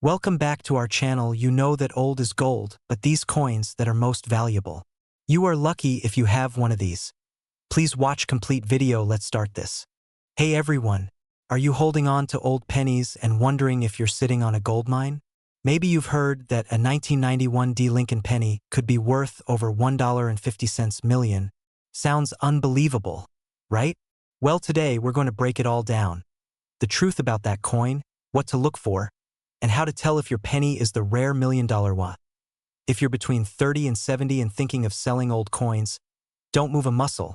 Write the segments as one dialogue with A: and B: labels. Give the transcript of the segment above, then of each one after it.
A: Welcome back to our channel. You know that old is gold, but these coins that are most valuable. You are lucky if you have one of these. Please watch complete video. Let's start this. Hey everyone, are you holding on to old pennies and wondering if you're sitting on a gold mine? Maybe you've heard that a 1991 D Lincoln penny could be worth over $1.50 million. Sounds unbelievable, right? Well, today we're going to break it all down. The truth about that coin, what to look for, and how to tell if your penny is the rare $1 million one. If you're between 30 and 70 and thinking of selling old coins, don't move a muscle.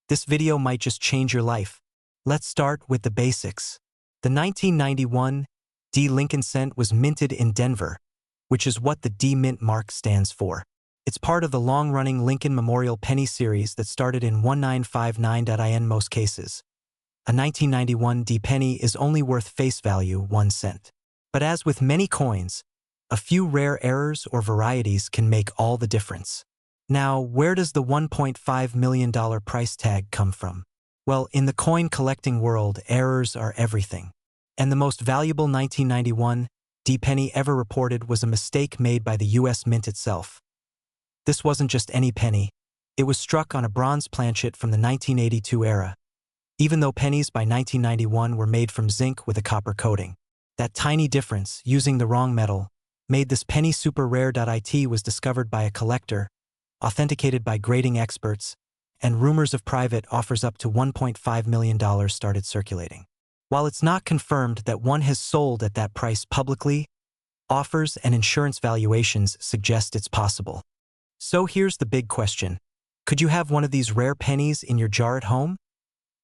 A: This video might just change your life. Let's start with the basics. The 1991 D Lincoln cent was minted in Denver, which is what the D Mint mark stands for. It's part of the long-running Lincoln Memorial Penny series that started in 1959. In most cases, a 1991 D penny is only worth face value 1 cent. But as with many coins, a few rare errors or varieties can make all the difference. Now, where does the $1.5 million price tag come from? Well, in the coin collecting world, errors are everything. And the most valuable 1991 D penny ever reported was a mistake made by the US Mint itself. This wasn't just any penny. It was struck on a bronze planchet from the 1982 era. Even though pennies by 1991 were made from zinc with a copper coating, that tiny difference, using the wrong metal, made this penny super rare. It was discovered by a collector, authenticated by grading experts, and rumors of private offers up to $1.5 million started circulating. While it's not confirmed that one has sold at that price publicly, offers and insurance valuations suggest it's possible. So here's the big question. Could you have one of these rare pennies in your jar at home?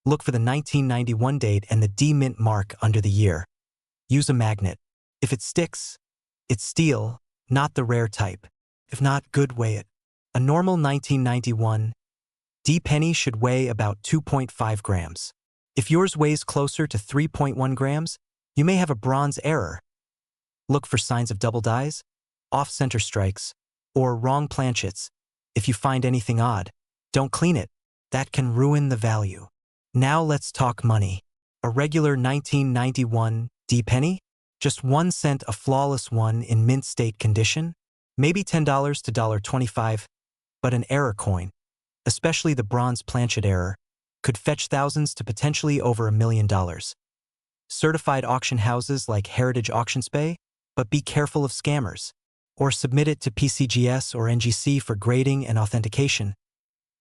A: Look for the 1991 date and the D Mint mark under the year. Use a magnet. If it sticks, it's steel, not the rare type. If not, good, weigh it. A normal 1991 D penny should weigh about 2.5 grams. If yours weighs closer to 3.1 grams, you may have a bronze error. Look for signs of double dies, off-center strikes, or wrong planchets. If you find anything odd, don't clean it. That can ruin the value. Now let's talk money. A regular 1991 D penny? Just 1 cent, a flawless one in mint state condition? Maybe $10 to $1.25, but an error coin, especially the bronze planchet error, could fetch thousands to potentially over $1 million. Certified auction houses like Heritage Auctions pay, but be careful of scammers. Or submit it to PCGS or NGC for grading and authentication.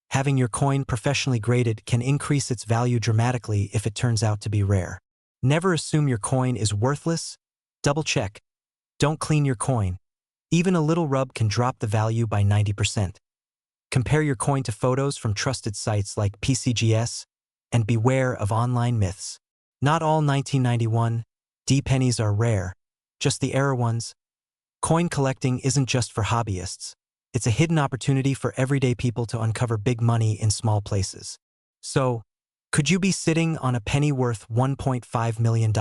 A: Having your coin professionally graded can increase its value dramatically if it turns out to be rare. Never assume your coin is worthless. Double check. Don't clean your coin. Even a little rub can drop the value by 90%. Compare your coin to photos from trusted sites like PCGS, and beware of online myths. Not all 1991 D pennies are rare, just the error ones. Coin collecting isn't just for hobbyists. It's a hidden opportunity for everyday people to uncover big money in small places. So, could you be sitting on a penny worth $1.5 million?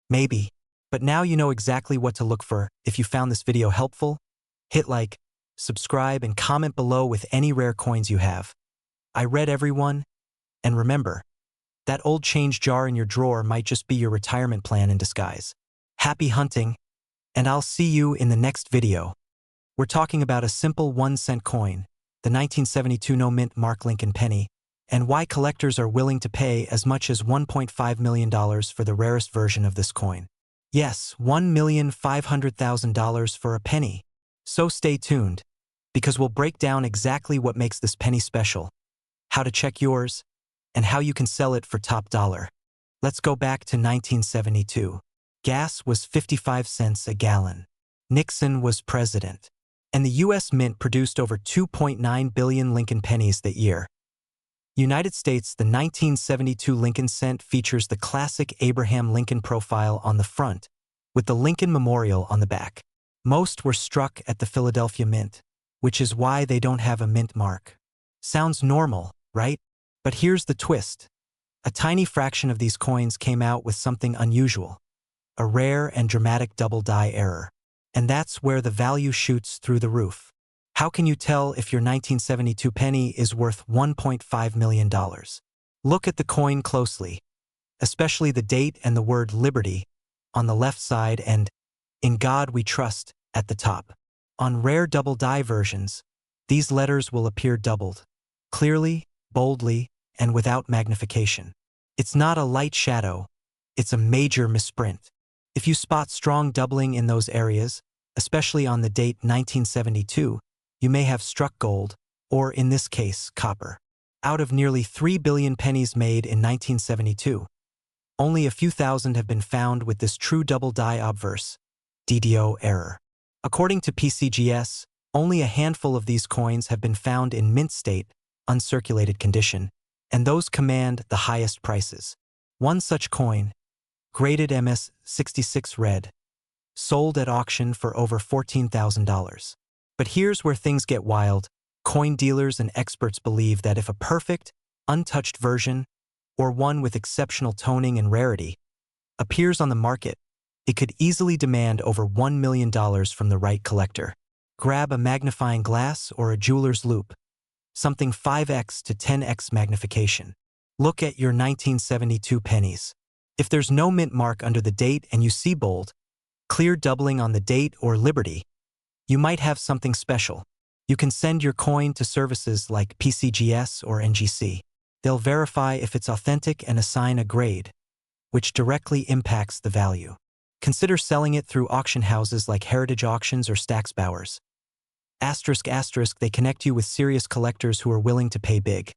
A: Maybe. But now you know exactly what to look for. If you found this video helpful, hit like, subscribe, and comment below with any rare coins you have. I read everyone. And remember, that old change jar in your drawer might just be your retirement plan in disguise. Happy hunting, and I'll see you in the next video. We're talking about a simple 1 cent coin, the 1972 no mint mark Lincoln penny, and why collectors are willing to pay as much as $1.5 million for the rarest version of this coin. Yes, $1,500,000 for a penny. So stay tuned, because we'll break down exactly what makes this penny special, how to check yours, and how you can sell it for top dollar. Let's go back to 1972. Gas was 55 cents a gallon. Nixon was president. And the US Mint produced over 2.9 billion Lincoln pennies that year. United States, the 1972 Lincoln cent features the classic Abraham Lincoln profile on the front, with the Lincoln Memorial on the back. Most were struck at the Philadelphia Mint, which is why they don't have a mint mark. Sounds normal, right? But here's the twist. A tiny fraction of these coins came out with something unusual. A rare and dramatic double die error. And that's where the value shoots through the roof. How can you tell if your 1972 penny is worth $1.5 million? Look at the coin closely, especially the date and the word Liberty on the left side, and "In God We Trust" at the top. On rare double die versions, these letters will appear doubled, clearly, boldly, and without magnification. It's not a light shadow, it's a major misprint. If you spot strong doubling in those areas, especially on the date 1972, you may have struck gold, or in this case, copper. Out of nearly 3 billion pennies made in 1972, only a few thousand have been found with this true double die obverse, DDO error. According to PCGS, only a handful of these coins have been found in mint state, uncirculated condition, and those command the highest prices. One such coin, graded MS66 red, sold at auction for over $14,000. But here's where things get wild. Coin dealers and experts believe that if a perfect, untouched version, or one with exceptional toning and rarity, appears on the market, it could easily demand over $1 million from the right collector. Grab a magnifying glass or a jeweler's loupe, something 5x to 10x magnification. Look at your 1972 pennies. If there's no mint mark under the date and you see bold, clear doubling on the date or Liberty, you might have something special. You can send your coin to services like PCGS or NGC. They'll verify if it's authentic and assign a grade, which directly impacts the value. Consider selling it through auction houses like Heritage Auctions or Stack's Bowers. ***, they connect you with serious collectors who are willing to pay big.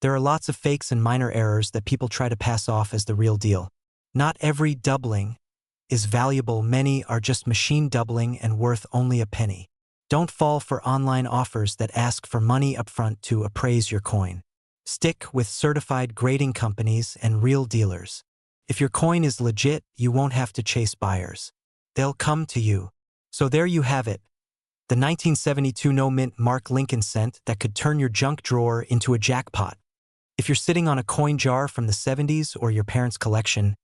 A: There are lots of fakes and minor errors that people try to pass off as the real deal. Not every doubling is valuable. Many are just machine doubling and worth only a penny. Don't fall for online offers that ask for money upfront to appraise your coin. Stick with certified grading companies and real dealers. If your coin is legit, you won't have to chase buyers. They'll come to you. So there you have it. The 1972 no-mint Mark Lincoln cent that could turn your junk drawer into a jackpot. If you're sitting on a coin jar from the 70s or your parents' collection,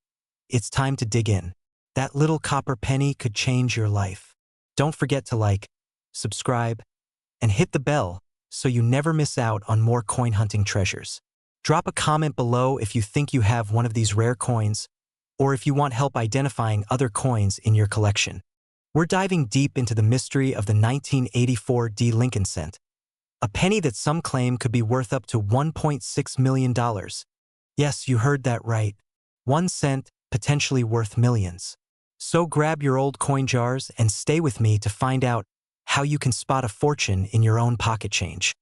A: it's time to dig in. That little copper penny could change your life. Don't forget to like, subscribe, and hit the bell so you never miss out on more coin hunting treasures. Drop a comment below if you think you have one of these rare coins, or if you want help identifying other coins in your collection. We're diving deep into the mystery of the 1984 D. Lincoln cent, a penny that some claim could be worth up to $1.6 million. Yes, you heard that right. 1 cent, potentially worth millions. So grab your old coin jars and stay with me to find out how you can spot a fortune in your own pocket change.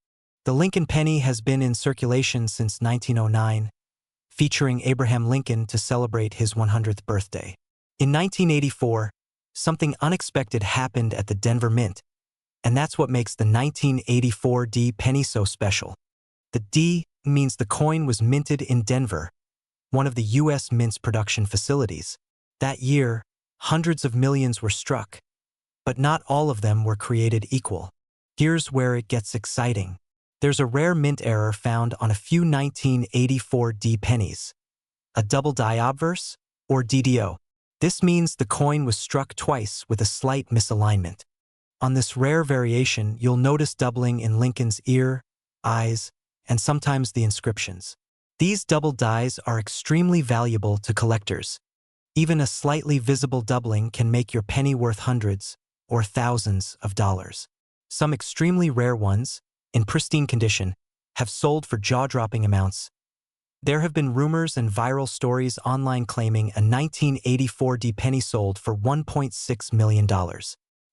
A: The Lincoln penny has been in circulation since 1909, featuring Abraham Lincoln to celebrate his 100th birthday. In 1984, something unexpected happened at the Denver Mint, and that's what makes the 1984 D penny so special. The D means the coin was minted in Denver, one of the U.S. Mint's production facilities. That year, hundreds of millions were struck, but not all of them were created equal. Here's where it gets exciting. There's a rare mint error found on a few 1984 D pennies, a double die obverse, or DDO. This means the coin was struck twice with a slight misalignment. On this rare variation, you'll notice doubling in Lincoln's ear, eyes, and sometimes the inscriptions. These double dies are extremely valuable to collectors. Even a slightly visible doubling can make your penny worth hundreds or thousands of dollars. Some extremely rare ones, in pristine condition, have sold for jaw-dropping amounts. There have been rumors and viral stories online claiming a 1984 D penny sold for $1.6 million.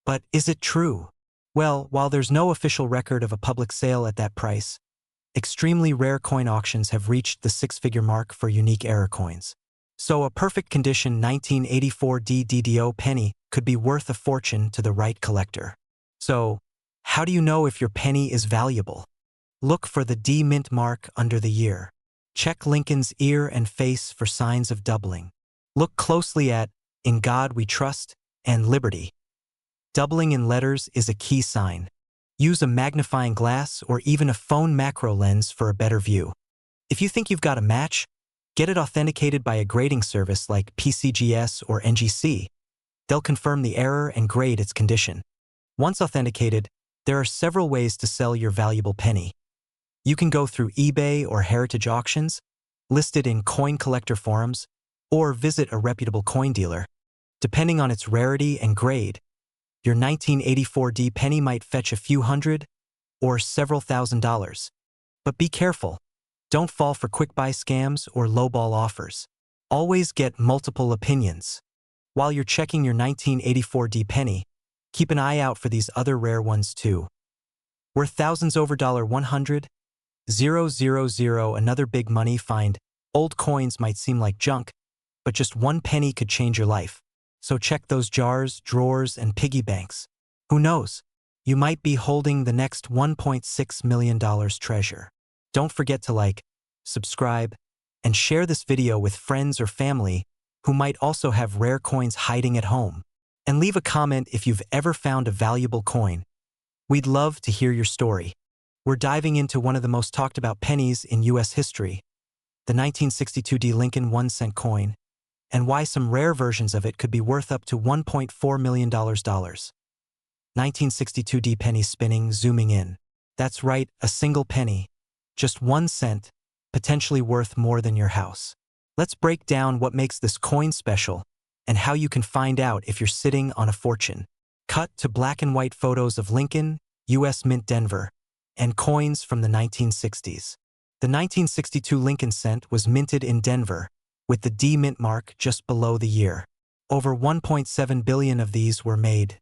A: But is it true? Well, while there's no official record of a public sale at that price, extremely rare coin auctions have reached the six-figure mark for unique error coins. So a perfect condition 1984 D DDO penny could be worth a fortune to the right collector. So, how do you know if your penny is valuable? Look for the D mint mark under the year. Check Lincoln's ear and face for signs of doubling. Look closely at "In God We Trust" and "Liberty." Doubling in letters is a key sign. Use a magnifying glass or even a phone macro lens for a better view. If you think you've got a match, get it authenticated by a grading service like PCGS or NGC. They'll confirm the error and grade its condition. Once authenticated, there are several ways to sell your valuable penny. You can go through eBay or Heritage Auctions, listed in coin collector forums, or visit a reputable coin dealer. Depending on its rarity and grade, your 1984 D penny might fetch a few hundred or several $1,000s. But be careful. Don't fall for quick buy scams or lowball offers. Always get multiple opinions. While you're checking your 1984 D penny, keep an eye out for these other rare ones too. Worth thousands over $100,000. Another big money find. Old coins might seem like junk, but just one penny could change your life. So check those jars, drawers, and piggy banks. Who knows? You might be holding the next $1.6 million treasure. Don't forget to like, subscribe, and share this video with friends or family who might also have rare coins hiding at home. And leave a comment if you've ever found a valuable coin. We'd love to hear your story. We're diving into one of the most talked about pennies in U.S. history, the 1962 D Lincoln 1-cent coin, and why some rare versions of it could be worth up to $1.4 million. 1962 D penny spinning, zooming in. That's right, a single penny. Just 1 cent, potentially worth more than your house. Let's break down what makes this coin special and how you can find out if you're sitting on a fortune. Cut to black and white photos of Lincoln, U.S. Mint, Denver, and coins from the 1960s. The 1962 Lincoln cent was minted in Denver, with the D mint mark just below the year. Over 1.7 billion of these were made,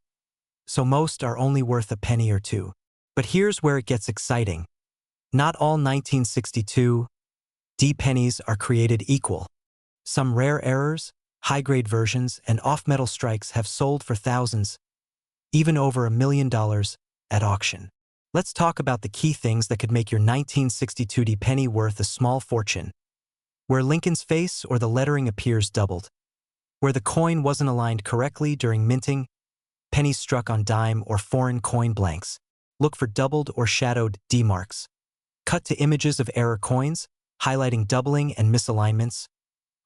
A: so most are only worth a penny or two. But here's where it gets exciting. Not all 1962 D pennies are created equal. Some rare errors, high-grade versions, and off-metal strikes have sold for thousands, even over $1 million at auction. Let's talk about the key things that could make your 1962 D penny worth a small fortune. Where Lincoln's face or the lettering appears doubled. Where the coin wasn't aligned correctly during minting. Pennies struck on dime or foreign coin blanks. Look for doubled or shadowed D marks. Cut to images of error coins, highlighting doubling and misalignments.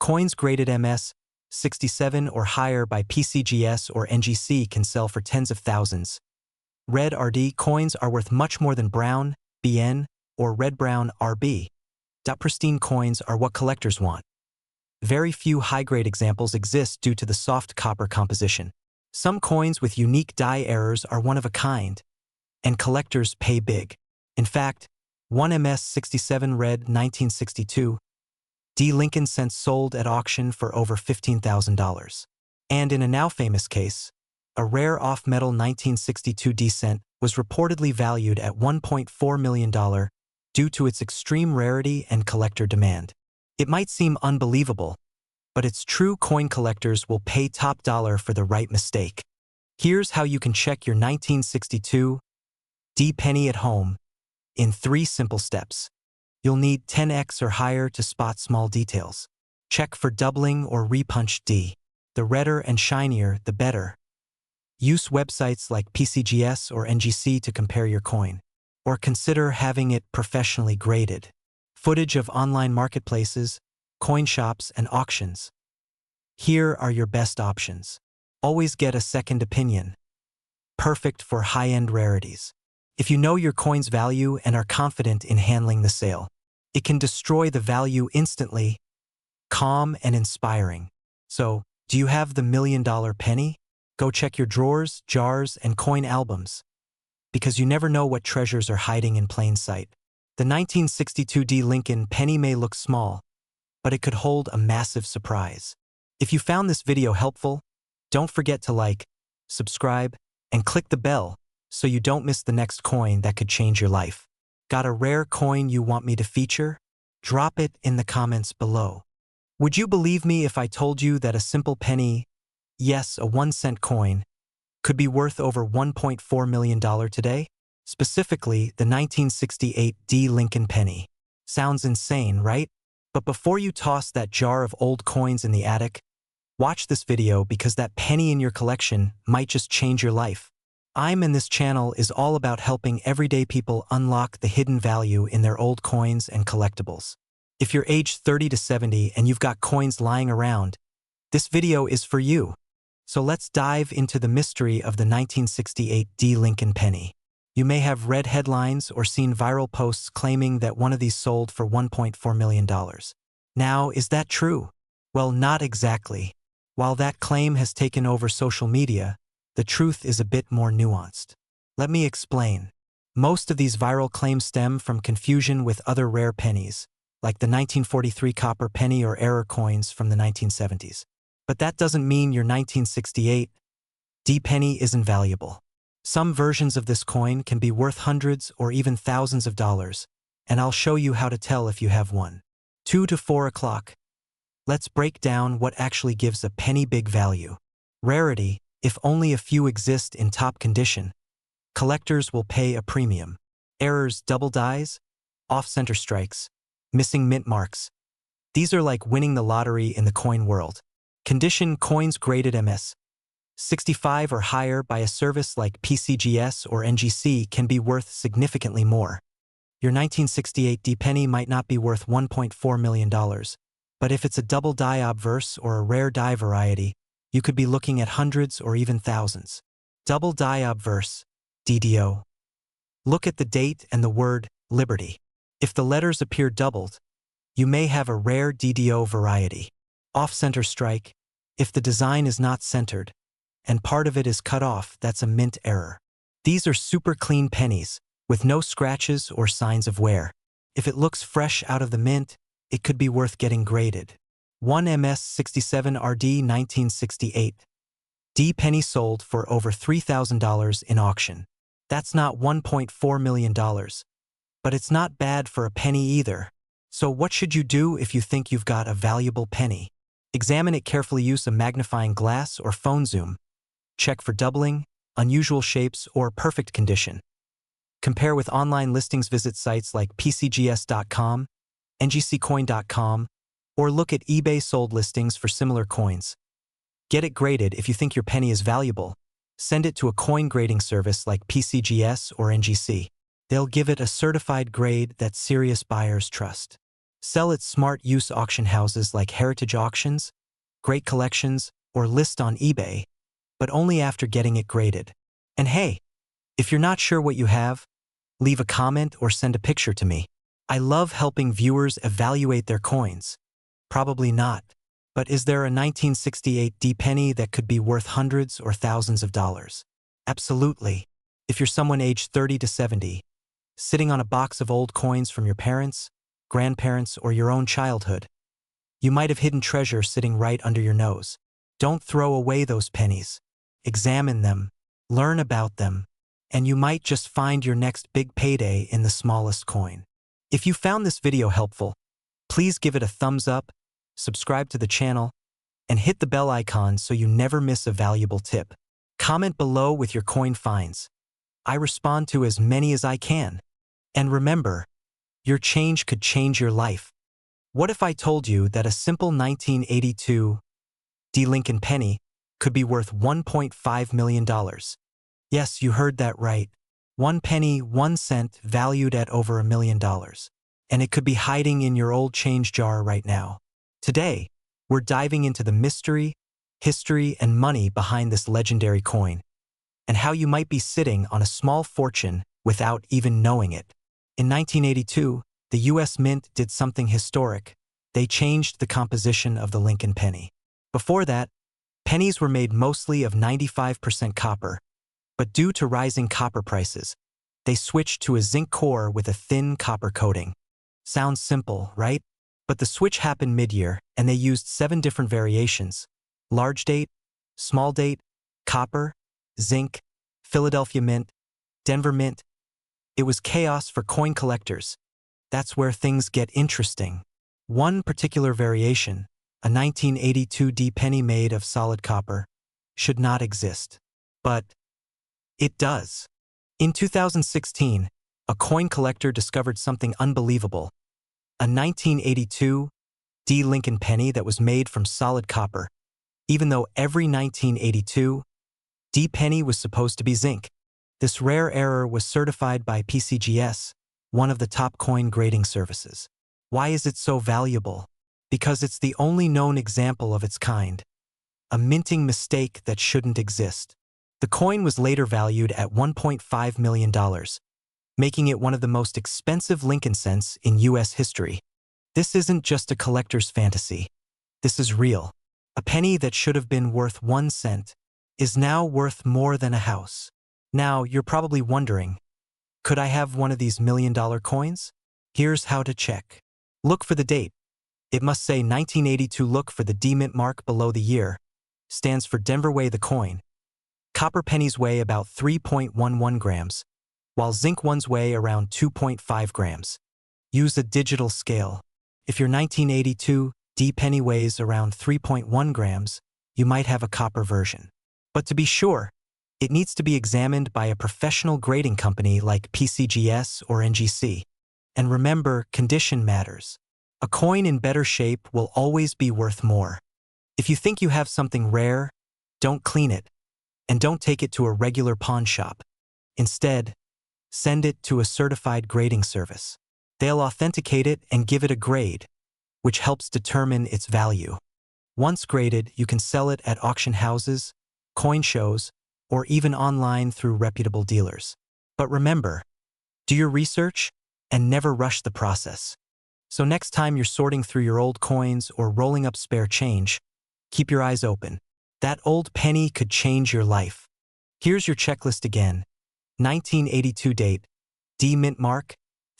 A: Coins graded MS 67 or higher by PCGS or NGC can sell for tens of thousands. Red RD coins are worth much more than brown, BN, or red-brown RB. Pristine coins are what collectors want. Very few high-grade examples exist due to the soft copper composition. Some coins with unique die errors are one of a kind, and collectors pay big. In fact, one MS-67 red 1962 D Lincoln cent sold at auction for over $15,000. And in a now-famous case, a rare off-metal 1962 D cent was reportedly valued at $1.4 million due to its extreme rarity and collector demand. It might seem unbelievable, but it's true. Coin collectors will pay top dollar for the right mistake. Here's how you can check your 1962 D penny at home in 3 simple steps. You'll need 10x or higher to spot small details. Check for doubling or repunched D. The redder and shinier, the better. Use websites like PCGS or NGC to compare your coin, or consider having it professionally graded. Footage of online marketplaces, coin shops, and auctions. Here are your best options. Always get a second opinion. Perfect for high-end rarities. If you know your coin's value and are confident in handling the sale, it can destroy the value instantly. Calm and inspiring. So, do you have the $1 million penny? Go check your drawers, jars, and coin albums, because you never know what treasures are hiding in plain sight. The 1962 D Lincoln penny may look small, but it could hold a massive surprise. If you found this video helpful, don't forget to like, subscribe, and click the bell so you don't miss the next coin that could change your life. Got a rare coin you want me to feature? Drop it in the comments below. Would you believe me if I told you that a simple penny, yes, a 1-cent coin, could be worth over $1.4 million today? Specifically, the 1968 D Lincoln penny. Sounds insane, right? But before you toss that jar of old coins in the attic, watch this video because that penny in your collection might just change your life. This channel is all about helping everyday people unlock the hidden value in their old coins and collectibles. If you're aged 30 to 70 and you've got coins lying around, this video is for you. So let's dive into the mystery of the 1968 D Lincoln penny. You may have read headlines or seen viral posts claiming that one of these sold for $1.4 million. Now, is that true? Well, not exactly. While that claim has taken over social media, the truth is a bit more nuanced. Let me explain. Most of these viral claims stem from confusion with other rare pennies, like the 1943 copper penny or error coins from the 1970s. But that doesn't mean your 1968 D penny isn't valuable. Some versions of this coin can be worth hundreds or even thousands of dollars, and I'll show you how to tell if you have one. 2 to 4 o'clock. Let's break down what actually gives a penny big value. Rarity. If only a few exist in top condition, collectors will pay a premium. Errors, double dies, off-center strikes, missing mint marks. These are like winning the lottery in the coin world. Condition coins graded MS 65 or higher by a service like PCGS or NGC can be worth significantly more. Your 1968 D penny might not be worth $1.4 million, but if it's a double die obverse or a rare die variety, you could be looking at hundreds or even thousands. Double die obverse, DDO. Look at the date and the word Liberty. If the letters appear doubled, you may have a rare DDO variety. Off-center strike. If the design is not centered, and part of it is cut off, that's a mint error. These are super clean pennies, with no scratches or signs of wear. If it looks fresh out of the mint, it could be worth getting graded. 1 MS 67 RD 1968. D penny sold for over $3,000 in auction. That's not $1.4 million, but it's not bad for a penny either. So what should you do if you think you've got a valuable penny? Examine it carefully. Use a magnifying glass or phone zoom. Check for doubling, unusual shapes, or perfect condition. Compare with online listings. Visit sites like PCGS.com, ngccoin.com, or look at eBay sold listings for similar coins. Get it graded. If you think your penny is valuable, send it to a coin grading service like PCGS or NGC. They'll give it a certified grade that serious buyers trust. Sell at smart use auction houses like Heritage Auctions, Great Collections, or list on eBay, but only after getting it graded. And hey, if you're not sure what you have, leave a comment or send a picture to me. I love helping viewers evaluate their coins. Probably not. But is there a 1968 D penny that could be worth hundreds or thousands of dollars? Absolutely. If you're someone aged 30 to 70, sitting on a box of old coins from your parents, grandparents, or your own childhood, you might have hidden treasure sitting right under your nose. Don't throw away those pennies. Examine them, learn about them, and you might just find your next big payday in the smallest coin. If you found this video helpful, please give it a thumbs up, subscribe to the channel, and hit the bell icon so you never miss a valuable tip. Comment below with your coin finds. I respond to as many as I can. And remember, your change could change your life. What if I told you that a simple 1982 D Lincoln penny could be worth $1.5 million? Yes, you heard that right. 1 penny, 1 cent, valued at over $1 million. And it could be hiding in your old change jar right now. Today, we're diving into the mystery, history, and money behind this legendary coin, and how you might be sitting on a small fortune without even knowing it. In 1982, the U.S. Mint did something historic. They changed the composition of the Lincoln penny. Before that, pennies were made mostly of 95% copper, but due to rising copper prices, they switched to a zinc core with a thin copper coating. Sounds simple, right? But the switch happened mid-year, and they used 7 different variations: large date, small date, copper, zinc, Philadelphia Mint, Denver Mint. It was chaos for coin collectors. That's where things get interesting. One particular variation, a 1982 D penny made of solid copper, should not exist. But it does. In 2016, a coin collector discovered something unbelievable. A 1982 D Lincoln penny that was made from solid copper, even though every 1982 D penny was supposed to be zinc. This rare error was certified by PCGS, one of the top coin grading services. Why is it so valuable? Because it's the only known example of its kind. A minting mistake that shouldn't exist. The coin was later valued at $1.5 million, making it one of the most expensive Lincoln cents in U.S. history. This isn't just a collector's fantasy. This is real. A penny that should have been worth 1 cent is now worth more than a house. Now, you're probably wondering, could I have one of these $1,000,000 coins? Here's how to check. Look for the date. It must say 1982. Look for the D mint mark below the year. Stands for Denver. Weigh the coin. Copper pennies weigh about 3.11 grams, while zinc ones weigh around 2.5 grams. Use a digital scale. If your 1982 D penny weighs around 3.1 grams, you might have a copper version. But to be sure, it needs to be examined by a professional grading company like PCGS or NGC. And remember, condition matters. A coin in better shape will always be worth more. If you think you have something rare, don't clean it, and don't take it to a regular pawn shop. Instead, send it to a certified grading service. They'll authenticate it and give it a grade, which helps determine its value. Once graded, you can sell it at auction houses, coin shows, or even online through reputable dealers. But remember, do your research and never rush the process. So next time you're sorting through your old coins or rolling up spare change, keep your eyes open. That old penny could change your life. Here's your checklist again. 1982 date, D mint mark,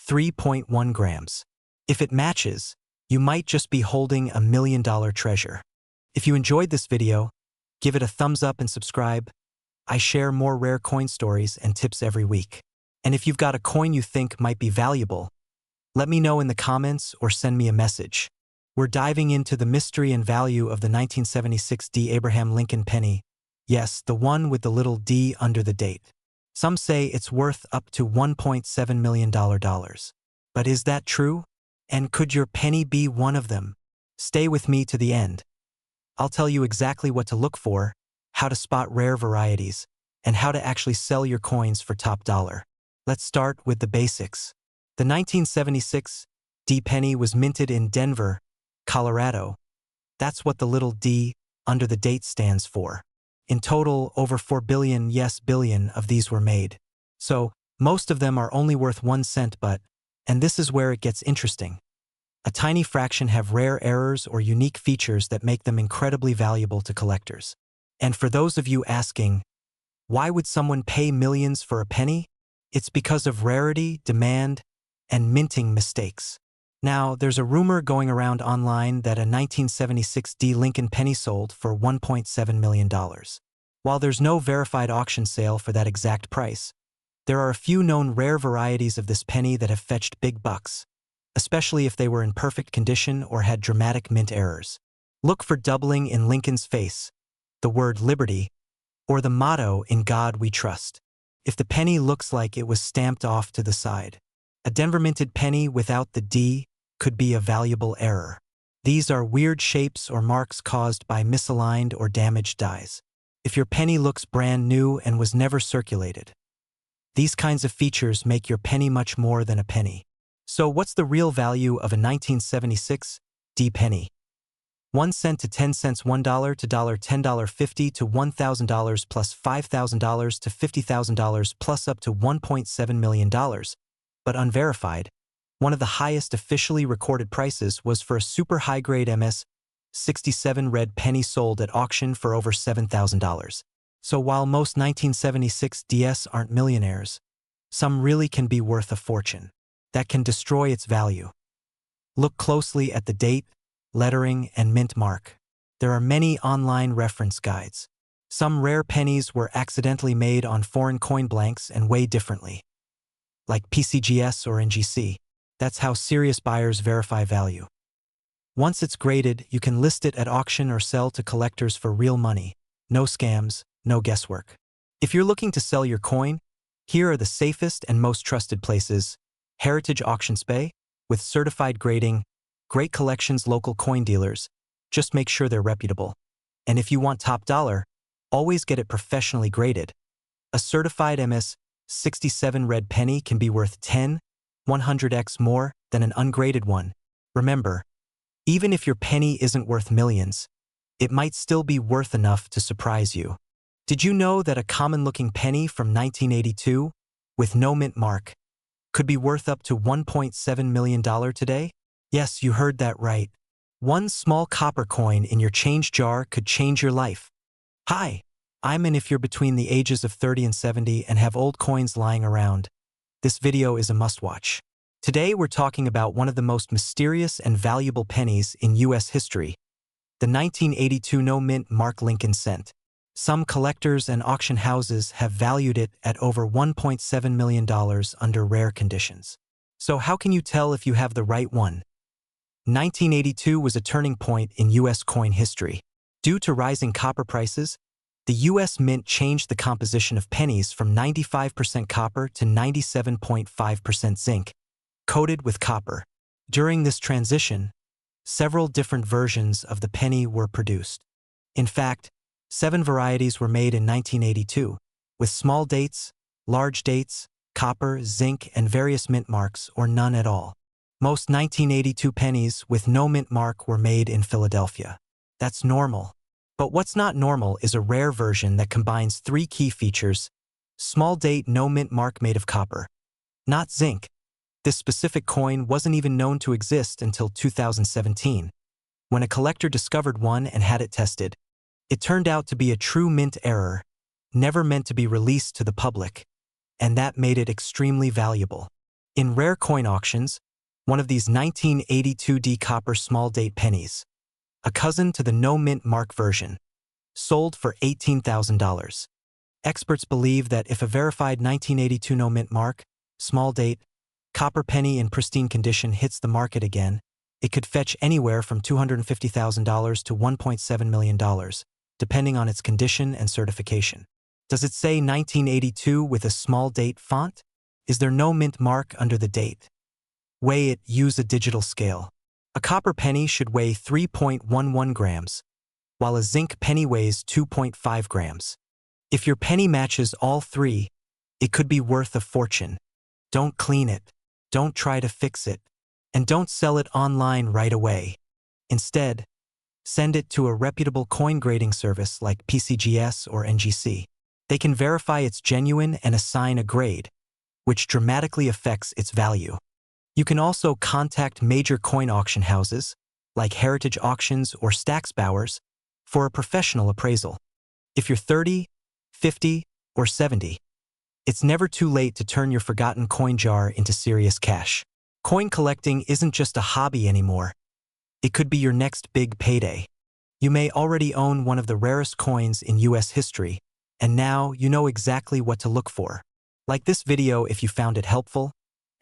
A: 3.1 grams. If it matches, you might just be holding a $1,000,000 treasure. If you enjoyed this video, give it a thumbs up and subscribe. I share more rare coin stories and tips every week. And if you've got a coin you think might be valuable, let me know in the comments or send me a message. We're diving into the mystery and value of the 1976 D. Abraham Lincoln penny. Yes, the one with the little D under the date. Some say it's worth up to $1.7 million. But is that true? And could your penny be one of them? Stay with me to the end. I'll tell you exactly what to look for, how to spot rare varieties, and how to actually sell your coins for top dollar. Let's start with the basics. The 1976 D penny was minted in Denver, Colorado. That's what the little D under the date stands for. In total, over 4 billion, yes, billion of these were made. So, most of them are only worth 1 cent, but, and this is where it gets interesting, a tiny fraction have rare errors or unique features that make them incredibly valuable to collectors. And for those of you asking, why would someone pay millions for a penny? It's because of rarity, demand, and minting mistakes. Now, there's a rumor going around online that a 1976 D Lincoln penny sold for $1.7 million. While there's no verified auction sale for that exact price, there are a few known rare varieties of this penny that have fetched big bucks, especially if they were in perfect condition or had dramatic mint errors. Look for doubling in Lincoln's face, the word liberty, or the motto "In God We Trust." If the penny looks like it was stamped off to the side, a Denver minted penny without the D could be a valuable error. These are weird shapes or marks caused by misaligned or damaged dies. If your penny looks brand new and was never circulated, these kinds of features make your penny much more than a penny. So what's the real value of a 1976 D penny? 1 cent to 10 cents, $1 to $10, $50 to $1,000 plus $5,000 to $50,000 plus up to $1.7 million. But unverified, one of the highest officially recorded prices was for a super high-grade MS-67 red penny sold at auction for over $7,000. So while most 1976 DS aren't millionaires, some really can be worth a fortune. That can destroy its value. Look closely at the date, lettering, and mint mark. There are many online reference guides. Some rare pennies were accidentally made on foreign coin blanks and weigh differently, like PCGS or NGC. That's how serious buyers verify value. Once it's graded, you can list it at auction or sell to collectors for real money. No scams, no guesswork. If you're looking to sell your coin, here are the safest and most trusted places. Heritage Auction Space, with certified grading, great collections, local coin dealers. Just make sure they're reputable. And if you want top dollar, always get it professionally graded. A certified MS-67 red penny can be worth 100x more than an ungraded one. Remember, even if your penny isn't worth millions, it might still be worth enough to surprise you. Did you know that a common-looking penny from 1982, with no mint mark, could be worth up to $1.7 million today? Yes, you heard that right. One small copper coin in your change jar could change your life. Hi, I'm and if you're between the ages of 30 and 70 and have old coins lying around, this video is a must-watch. Today we're talking about one of the most mysterious and valuable pennies in U.S. history, the 1982 no-mint Mark Lincoln cent. Some collectors and auction houses have valued it at over $1.7 million under rare conditions. So how can you tell if you have the right one? 1982 was a turning point in U.S. coin history. Due to rising copper prices, the U.S. Mint changed the composition of pennies from 95% copper to 97.5% zinc, coated with copper. During this transition, several different versions of the penny were produced. In fact, 7 varieties were made in 1982, with small dates, large dates, copper, zinc, and various mint marks, or none at all. Most 1982 pennies with no mint mark were made in Philadelphia. That's normal. But what's not normal is a rare version that combines 3 key features: small date no mint mark made of copper, not zinc. This specific coin wasn't even known to exist until 2017, when a collector discovered one and had it tested. It turned out to be a true mint error, never meant to be released to the public, and that made it extremely valuable. In rare coin auctions, one of these 1982D copper small date pennies, a cousin to the no mint mark version, sold for $18,000. Experts believe that if a verified 1982 no mint mark, small date, copper penny in pristine condition hits the market again, it could fetch anywhere from $250,000 to $1.7 million, depending on its condition and certification. Does it say 1982 with a small date font? Is there no mint mark under the date? Weigh it, use a digital scale. A copper penny should weigh 3.11 grams, while a zinc penny weighs 2.5 grams. If your penny matches all 3, it could be worth a fortune. Don't clean it, don't try to fix it, and don't sell it online right away. Instead, send it to a reputable coin grading service like PCGS or NGC. They can verify it's genuine and assign a grade, which dramatically affects its value. You can also contact major coin auction houses, like Heritage Auctions or Stack's Bowers, for a professional appraisal. If you're 30, 50, or 70, it's never too late to turn your forgotten coin jar into serious cash. Coin collecting isn't just a hobby anymore. It could be your next big payday. You may already own one of the rarest coins in U.S. history, and now you know exactly what to look for. Like this video if you found it helpful,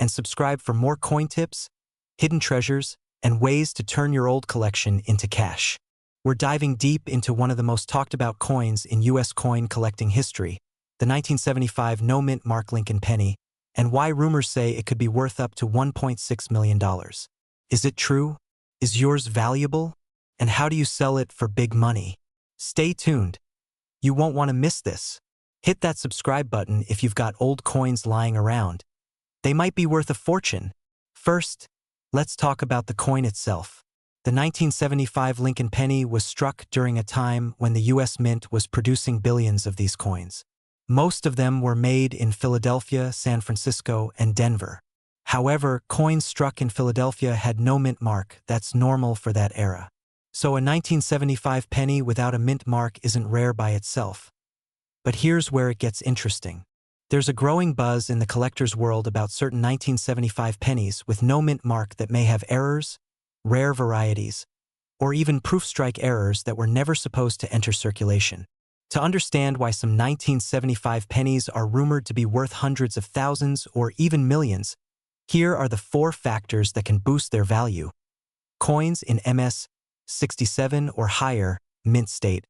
A: and subscribe for more coin tips, hidden treasures, and ways to turn your old collection into cash. We're diving deep into one of the most talked about coins in U.S. coin collecting history, the 1975 no-mint Mark Lincoln penny, and why rumors say it could be worth up to $1.6 million. Is it true? Is yours valuable? And how do you sell it for big money? Stay tuned. You won't want to miss this. Hit that subscribe button if you've got old coins lying around. They might be worth a fortune. First, let's talk about the coin itself. The 1975 Lincoln penny was struck during a time when the U.S. Mint was producing billions of these coins. Most of them were made in Philadelphia, San Francisco, and Denver. However, coins struck in Philadelphia had no mint mark. That's normal for that era. So a 1975 penny without a mint mark isn't rare by itself. But here's where it gets interesting. There's a growing buzz in the collector's world about certain 1975 pennies with no mint mark that may have errors, rare varieties, or even proof strike errors that were never supposed to enter circulation. To understand why some 1975 pennies are rumored to be worth hundreds of thousands or even millions, here are the 4 factors that can boost their value. Coins in MS 67 or higher mint state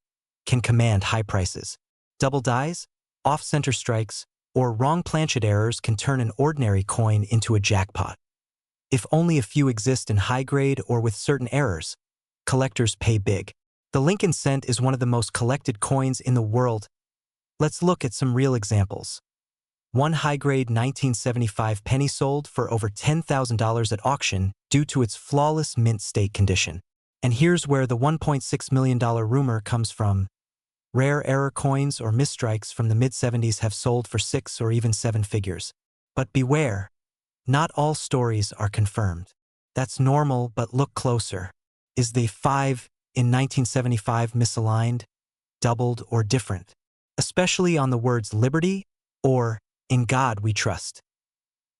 A: can command high prices. Double dies, off-center strikes, or wrong planchet errors can turn an ordinary coin into a jackpot. If only a few exist in high grade or with certain errors, collectors pay big. The Lincoln cent is one of the most collected coins in the world. Let's look at some real examples. One high-grade 1975 penny sold for over $10,000 at auction due to its flawless mint state condition. And here's where the $1.6 million rumor comes from. Rare error coins or misstrikes from the mid-70s have sold for 6 or even 7 figures. But beware, not all stories are confirmed. That's normal, but look closer. Is the 5 in 1975 misaligned, doubled, or different? Especially on the words liberty or in God we trust.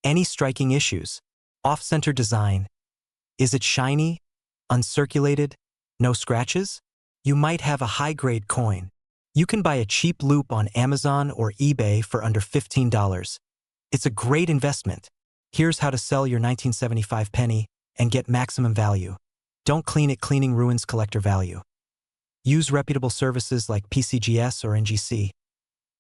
A: Any striking issues? Off-center design. Is it shiny, uncirculated, no scratches? You might have a high-grade coin. You can buy a cheap loop on Amazon or eBay for under $15. It's a great investment. Here's how to sell your 1975 penny and get maximum value. Don't clean it. Cleaning ruins collector value. Use reputable services like PCGS or NGC.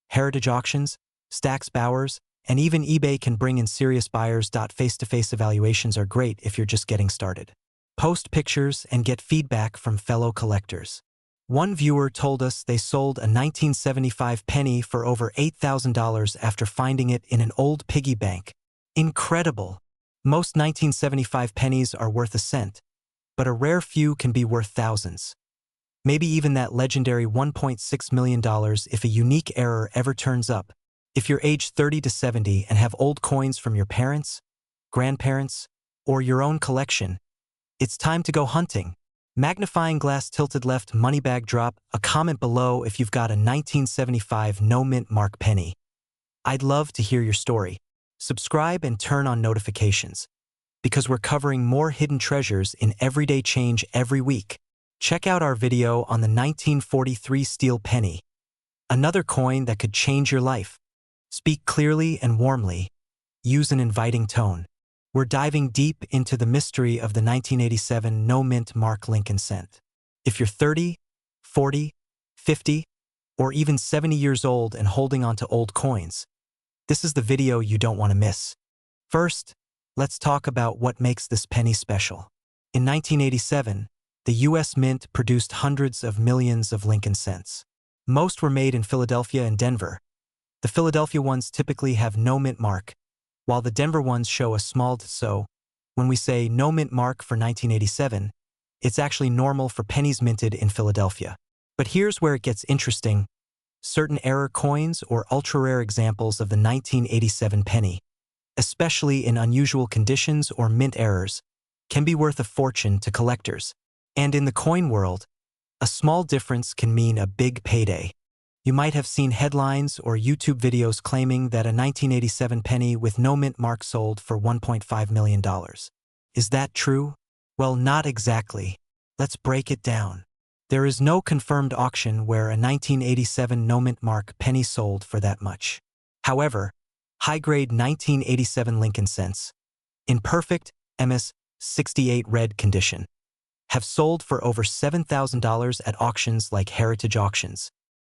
A: Heritage auctions, Stacks Bowers, and even eBay can bring in serious buyers. Face-to-face evaluations are great if you're just getting started. Post pictures and get feedback from fellow collectors. One viewer told us they sold a 1975 penny for over $8,000 after finding it in an old piggy bank. Incredible! Most 1975 pennies are worth a cent, but a rare few can be worth thousands. Maybe even that legendary $1.6 million if a unique error ever turns up. If you're aged 30 to 70 and have old coins from your parents, grandparents, or your own collection, it's time to go hunting. Magnifying glass tilted left money bag drop a comment below if you've got a 1975 no mint mark penny. I'd love to hear your story. Subscribe and turn on notifications, because we're covering more hidden treasures in everyday change every week. Check out our video on the 1943 steel penny, another coin that could change your life. Speak clearly and warmly. Use an inviting tone. We're diving deep into the mystery of the 1987 no mint mark Lincoln cent. If you're 30, 40, 50, or even 70 years old and holding on to old coins, this is the video you don't want to miss. First, let's talk about what makes this penny special. In 1987, the U.S. Mint produced hundreds of millions of Lincoln cents. Most were made in Philadelphia and Denver. The Philadelphia ones typically have no mint mark, while the Denver ones show a small so. When we say no mint mark for 1987, it's actually normal for pennies minted in Philadelphia. But here's where it gets interesting. Certain error coins or ultra-rare examples of the 1987 penny, especially in unusual conditions or mint errors, can be worth a fortune to collectors. And in the coin world, a small difference can mean a big payday. You might have seen headlines or YouTube videos claiming that a 1987 penny with no mint mark sold for $1.5 million. Is that true? Well, not exactly. Let's break it down. There is no confirmed auction where a 1987 no mint mark penny sold for that much. However, high-grade 1987 Lincoln cents, in perfect MS-68 red condition, have sold for over $7,000 at auctions like Heritage Auctions.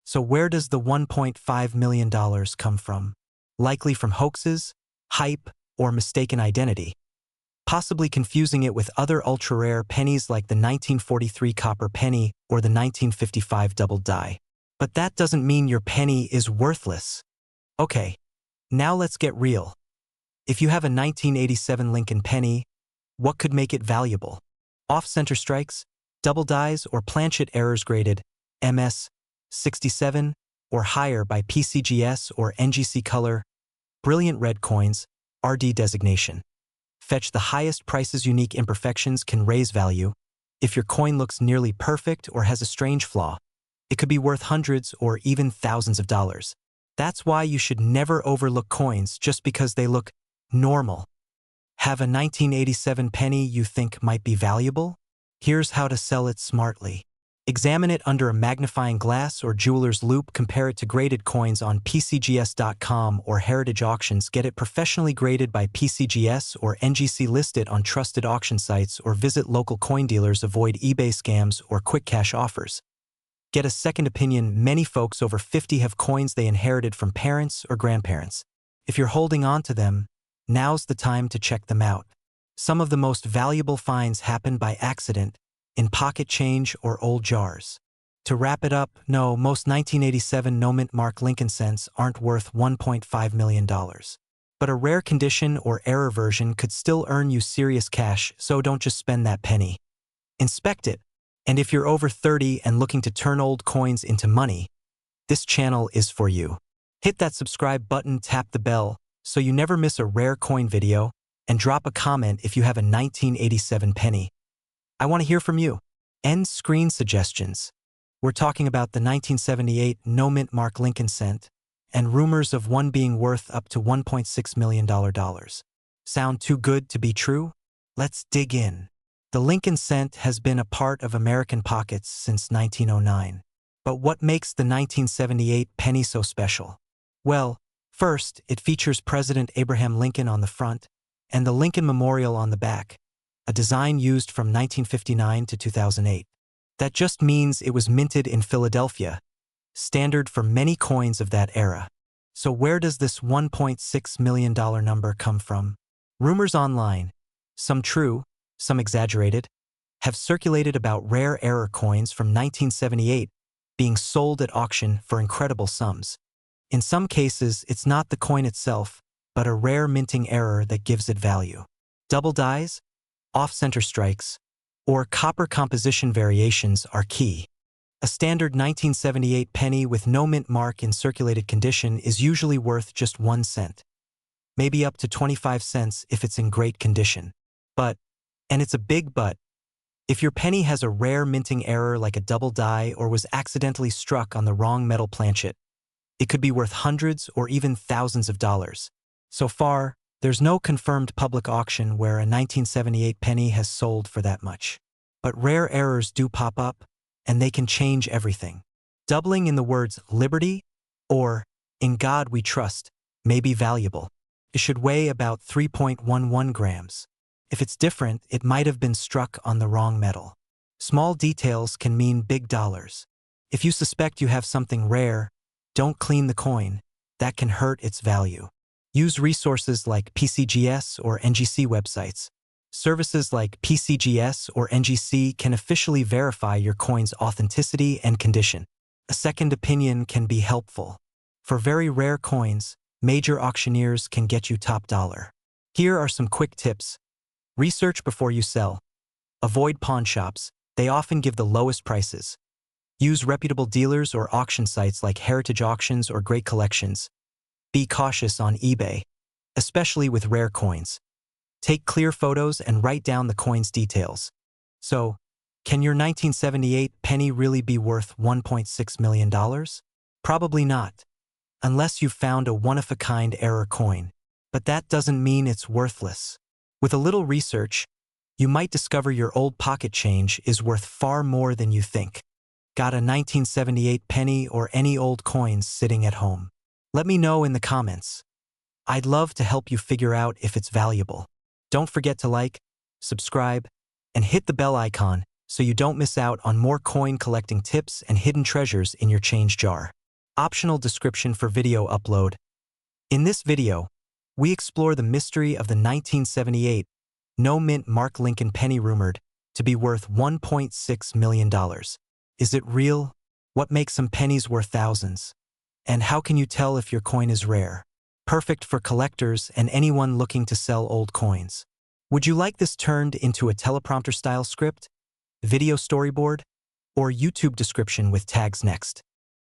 A: So where does the $1.5 million come from? Likely from hoaxes, hype, or mistaken identity. Possibly confusing it with other ultra-rare pennies like the 1943 copper penny or the 1955 double die. But that doesn't mean your penny is worthless. Okay, now let's get real. If you have a 1987 Lincoln penny, what could make it valuable? Off-center strikes, double dies, or planchet errors graded MS-67 or higher by PCGS or NGC color, brilliant red coins, RD designation. Fetch the highest prices. Unique imperfections can raise value. If your coin looks nearly perfect or has a strange flaw, it could be worth hundreds or even thousands of dollars. That's why you should never overlook coins just because they look normal. Have a 1987 penny you think might be valuable? Here's how to sell it smartly. Examine it under a magnifying glass or jeweler's loupe. Compare it to graded coins on PCGS.com or Heritage Auctions. Get it professionally graded by PCGS or NGC. List it on trusted auction sites or visit local coin dealers. Avoid eBay scams or quick cash offers. Get a second opinion. Many folks over 50 have coins they inherited from parents or grandparents. If you're holding on to them, now's the time to check them out. Some of the most valuable finds happen by accident, in pocket change or old jars. To wrap it up, no, most 1987 no mint mark Lincoln cents aren't worth $1.5 million. But a rare condition or error version could still earn you serious cash, so don't just spend that penny. Inspect it. And if you're over 30 and looking to turn old coins into money, this channel is for you. Hit that subscribe button, tap the bell, so you never miss a rare coin video, and drop a comment if you have a 1987 penny. I want to hear from you. End screen suggestions. We're talking about the 1978 no-mint mark Lincoln cent and rumors of one being worth up to $1.6 million. Sound too good to be true? Let's dig in. The Lincoln cent has been a part of American pockets since 1909. But what makes the 1978 penny so special? Well, first, it features President Abraham Lincoln on the front and the Lincoln Memorial on the back, a design used from 1959 to 2008. That just means it was minted in Philadelphia, standard for many coins of that era. So where does this $1.6 million number come from? Rumors online, some true, some exaggerated, have circulated about rare error coins from 1978 being sold at auction for incredible sums. In some cases, it's not the coin itself, but a rare minting error that gives it value. Double dies, off-center strikes, or copper composition variations are key. A standard 1978 penny with no mint mark in circulated condition is usually worth just 1 cent, maybe up to 25 cents if it's in great condition. But, and it's a big but, if your penny has a rare minting error like a double die or was accidentally struck on the wrong metal planchet, it could be worth hundreds or even thousands of dollars. So far, there's no confirmed public auction where a 1978 penny has sold for that much. But rare errors do pop up, and they can change everything. Doubling in the words liberty or in God we trust may be valuable. It should weigh about 3.11 grams. If it's different, it might have been struck on the wrong metal. Small details can mean big dollars. If you suspect you have something rare, don't clean the coin. That can hurt its value. Use resources like PCGS or NGC websites. Services like PCGS or NGC can officially verify your coin's authenticity and condition. A second opinion can be helpful. For very rare coins, major auctioneers can get you top dollar. Here are some quick tips. Research before you sell. Avoid pawn shops. They often give the lowest prices. Use reputable dealers or auction sites like Heritage Auctions or Great Collections. Be cautious on eBay, especially with rare coins. Take clear photos and write down the coin's details. So, can your 1978 penny really be worth $1.6 million? Probably not, unless you've found a one-of-a-kind error coin. But that doesn't mean it's worthless. With a little research, you might discover your old pocket change is worth far more than you think. Got a 1978 penny or any old coins sitting at home? Let me know in the comments. I'd love to help you figure out if it's valuable. Don't forget to like, subscribe, and hit the bell icon so you don't miss out on more coin collecting tips and hidden treasures in your change jar. Optional description for video upload. In this video, we explore the mystery of the 1978 no-mint mark Lincoln penny rumored to be worth $1.6 million. Is it real? What makes some pennies worth thousands? And how can you tell if your coin is rare? Perfect for collectors and anyone looking to sell old coins. Would you like this turned into a teleprompter-style script, video storyboard, or YouTube description with tags next?